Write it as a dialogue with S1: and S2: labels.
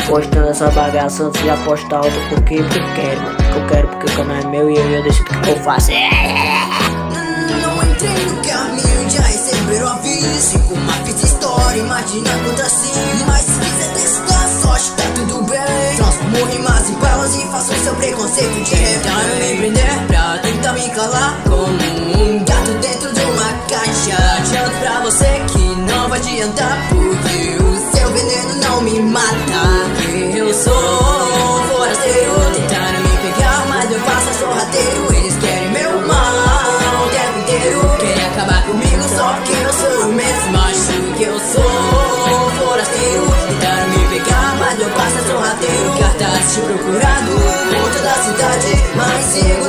S1: postando essa bagaça antes de apostar outra. Por quê? Porque eu quero, mano. Porque eu quero, porque o canal é meu e eu decido o que eu faço.
S2: Não entrei no caminho, já receberam aviso. Com uma fita história, imagina contra si. Mas se quiser testar, sorte, tá tudo bem. Transformo rimas em palavras e faço seu preconceito de rap. Tentaram me prender pra tentar me calar, como um gato dentro de uma caixa. Adianto pra você que não vai adiantar, porque o seu veneno não me mata. Eu sou forasteiro, tentaram me pegar, mas eu faço sorrateiro. Eles querem meu mal o tempo inteiro, querem acabar comigo, só que eu sou eu mesmo. Acho que eu sou forasteiro, tentaram me pegar, mas eu passo sorrateiro. Cartaz procurado por toda a cidade, mas sigo